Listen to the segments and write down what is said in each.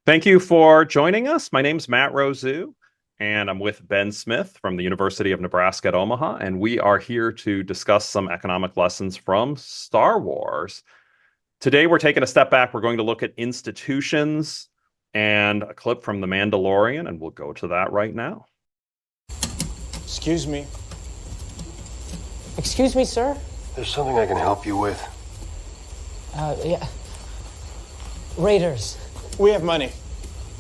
Thank you for joining us. My name's Matt Rosu, and I'm with Ben Smith from the University of Nebraska at Omaha, and we are here to discuss some economic lessons from Star Wars. Today, we're taking a step back. We're going to look at institutions and a clip from The Mandalorian, and we'll go to that right now. Excuse me. Excuse me, sir? There's something I can help you with. Yeah. Raiders. We have money.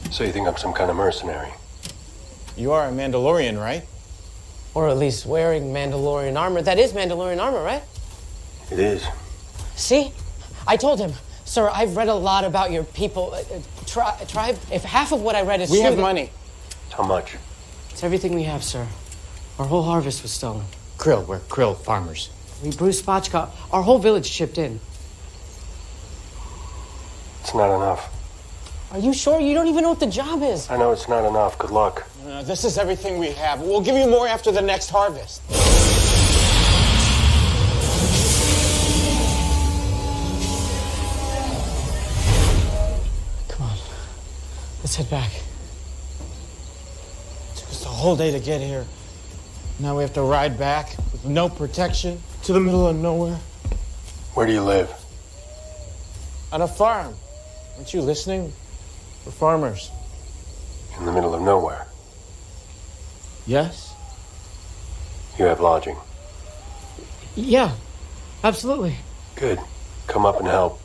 So you think I'm some kind of mercenary? You are a Mandalorian, right? Or at least wearing Mandalorian armor. That is Mandalorian armor, right? It is. See? I told him, sir, I've read a lot about your people. Tribe. If half of what I read is We true, have money. How much? It's everything we have, sir. Our whole harvest was stolen. Krill, we're krill farmers. We bruised spotchcock. Our whole village chipped in. It's not enough. Are you sure? You don't even know what the job is. I know it's not enough. Good luck. This is everything we have. We'll give you more after the next harvest. Come on. Let's head back. It took us a whole day to get here. Now we have to ride back with no protection to the middle of nowhere. Where do you live? On a farm. Aren't you listening? We're farmers. In the middle of nowhere. Yes? You have lodging. Yeah, absolutely. Good. Come up and help.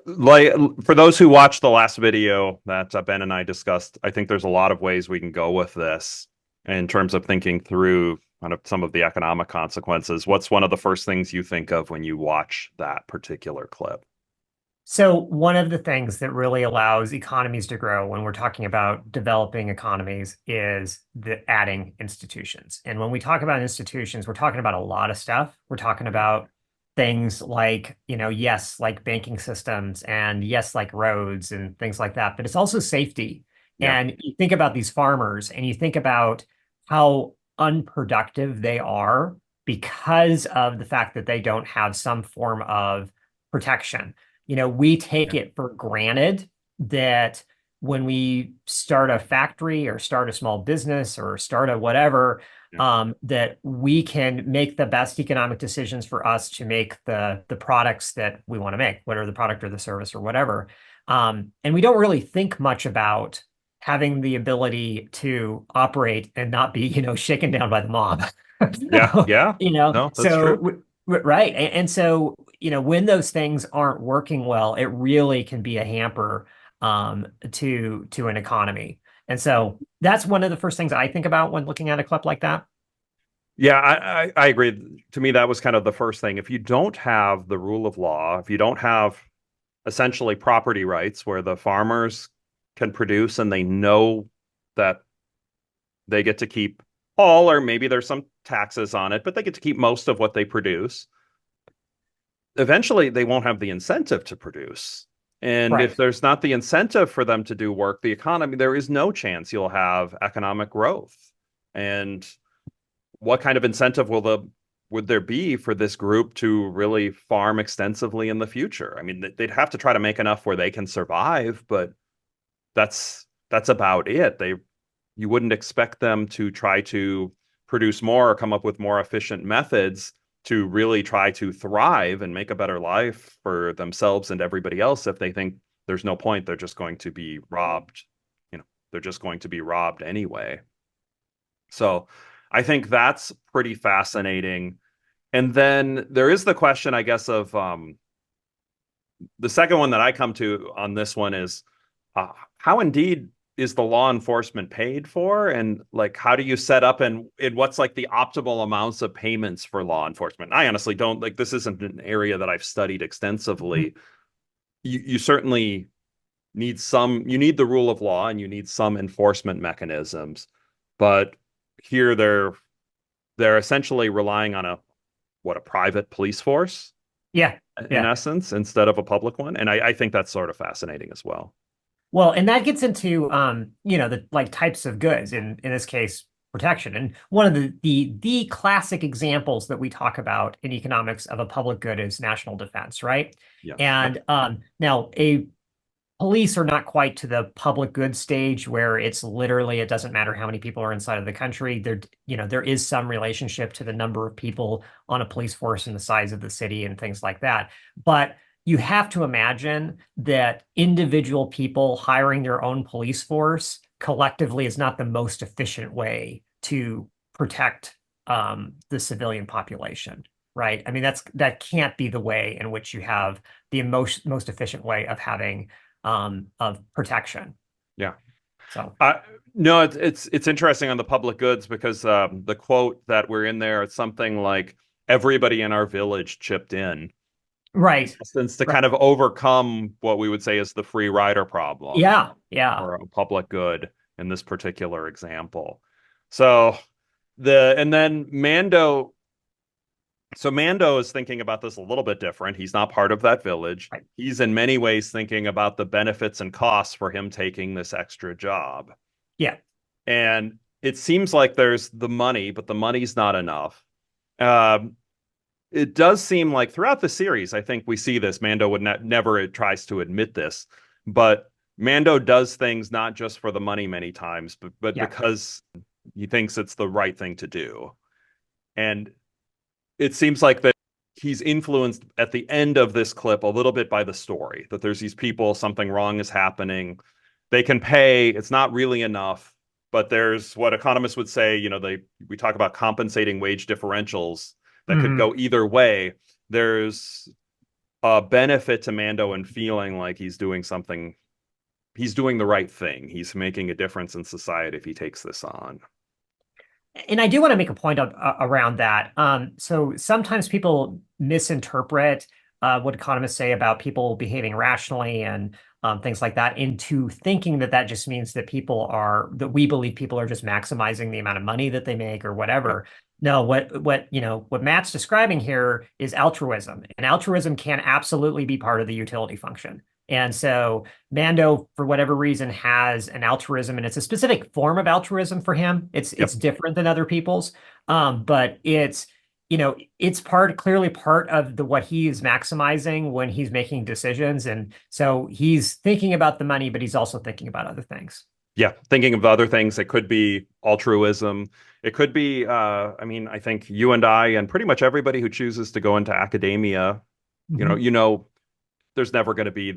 Like for those who watched the last video that Ben and I discussed, I think there's a lot of ways we can go with this in terms of thinking through kind of some of the economic consequences. What's one of the first things you think of when you watch that particular clip? So one of the things that really allows economies to grow when we're talking about developing economies is the adding institutions. And when we talk about institutions, we're talking about a lot of stuff. We're talking about things like, yes, like banking systems and yes, like roads and things like that. But it's also safety. Yeah. And you think about these farmers and you think about how unproductive they are because of the fact that they don't have some form of protection. We take it for granted that when we start a factory or start a small business or start a whatever, that we can make the best economic decisions for us to make the products that we want to make, whatever the product or the service or whatever. And we don't really think much about having the ability to operate and not be, shaken down by the mob. Yeah. No, that's true. Right. And so, when those things aren't working well, it really can be a hamper to an economy. And so that's one of the first things I think about when looking at a clip like that. Yeah, I agree. To me, that was kind of the first thing. If you don't have the rule of law, if you don't have essentially property rights where the farmers can produce and they know that they get to keep all, or maybe there's some taxes on it, but they get to keep most of what they produce. Eventually, they won't have the incentive to produce. And Right. if there's not the incentive for them to do work, the economy, there is no chance you'll have economic growth. And what kind of incentive would there be for this group to really farm extensively in the future? I mean, they'd have to try to make enough where they can survive, but that's about it. You wouldn't expect them to try to produce more or come up with more efficient methods to really try to thrive and make a better life for themselves and everybody else if they think there's no point. They're just going to be robbed. They're just going to be robbed anyway. So I think that's pretty fascinating. And then there is the question, I guess, of the second one that I come to on this one is how indeed is the law enforcement paid for? And like, how do you set up and what's like the optimal amounts of payments for law enforcement? I honestly don't like, this isn't an area that I've studied extensively. You certainly need you need the rule of law and you need some enforcement mechanisms, but here they're essentially relying on a private police force. Yeah. In essence, instead of a public one. And I think that's sort of fascinating as well. Well, and that gets into the like types of goods, in this case, protection. And one of the classic examples that we talk about in economics of a public good is national defense, right? Yeah. And now a police are not quite to the public good stage where it's literally, it doesn't matter how many people are inside of the country. There is some relationship to the number of people on a police force and the size of the city and things like that. But you have to imagine that individual people hiring their own police force collectively is not the most efficient way to protect the civilian population, right? I mean, that can't be the way in which you have the most efficient way of having of protection. Yeah. So no, it's interesting on the public goods because the quote that we're in there, it's something like everybody in our village chipped in. right. Since to kind of overcome what we would say is the free rider problem. Yeah, yeah. Or a public good in this particular example. So then Mando. So Mando is thinking about this a little bit different. He's not part of that village. Right. He's in many ways thinking about the benefits and costs for him taking this extra job. Yeah. And it seems like there's the money, but the money's not enough. It does seem like throughout the series, I think we see this. Mando would never tries to admit this, but Mando does things not just for the money many times, but Yeah. because he thinks it's the right thing to do. And it seems like that he's influenced at the end of this clip a little bit by the story, that there's these people, something wrong is happening. They can pay, it's not really enough, but there's what economists would say, we talk about compensating wage differentials that could go either way. There's a benefit to Mando in feeling like he's doing something, he's doing the right thing. He's making a difference in society if he takes this on. And I do want to make a point around that. So sometimes people misinterpret what economists say about people behaving rationally and things like that into thinking that just means that we believe people are just maximizing the amount of money that they make or whatever. No, what Matt's describing here is altruism, and altruism can absolutely be part of the utility function. And so Mando, for whatever reason, has an altruism, and it's a specific form of altruism for him. It's different than other people's, but it's clearly part of what he is maximizing when he's making decisions. And so he's thinking about the money, but he's also thinking about other things. Yeah, thinking of other things. It could be altruism. It could be, I think you and I and pretty much everybody who chooses to go into academia, there's never going to be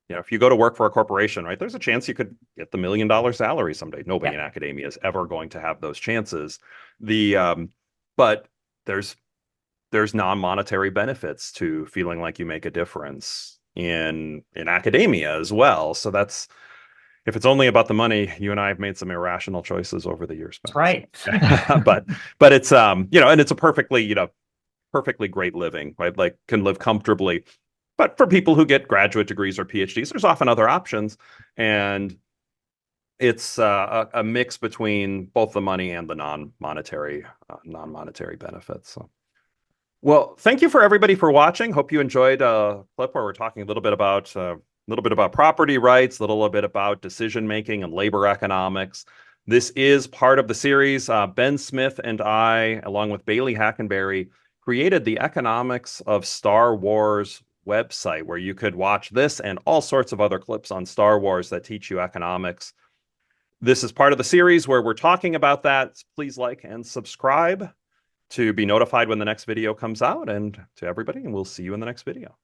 if you go to work for a corporation, right, there's a chance you could get the $1 million salary someday. Nobody in academia is ever going to have those chances. But there's non-monetary benefits to feeling like you make a difference in academia as well. So if it's only about the money, you and I have made some irrational choices over the years. That's right. but it's and it's a perfectly great living, right? Like can live comfortably. But for people who get graduate degrees or PhDs, there's often other options. And it's a mix between both the money and the non-monetary benefits. So, well, thank you for everybody for watching. Hope you enjoyed a clip where we're talking a little bit about property rights, a little bit about decision making and labor economics. This is part of the series. Ben Smith and I, along with Bailey Hackenberry, created the Economics of Star Wars website where you could watch this and all sorts of other clips on Star Wars that teach you economics. This is part of the series where we're talking about that. Please like and subscribe to be notified when the next video comes out, and to everybody, and we'll see you in the next video.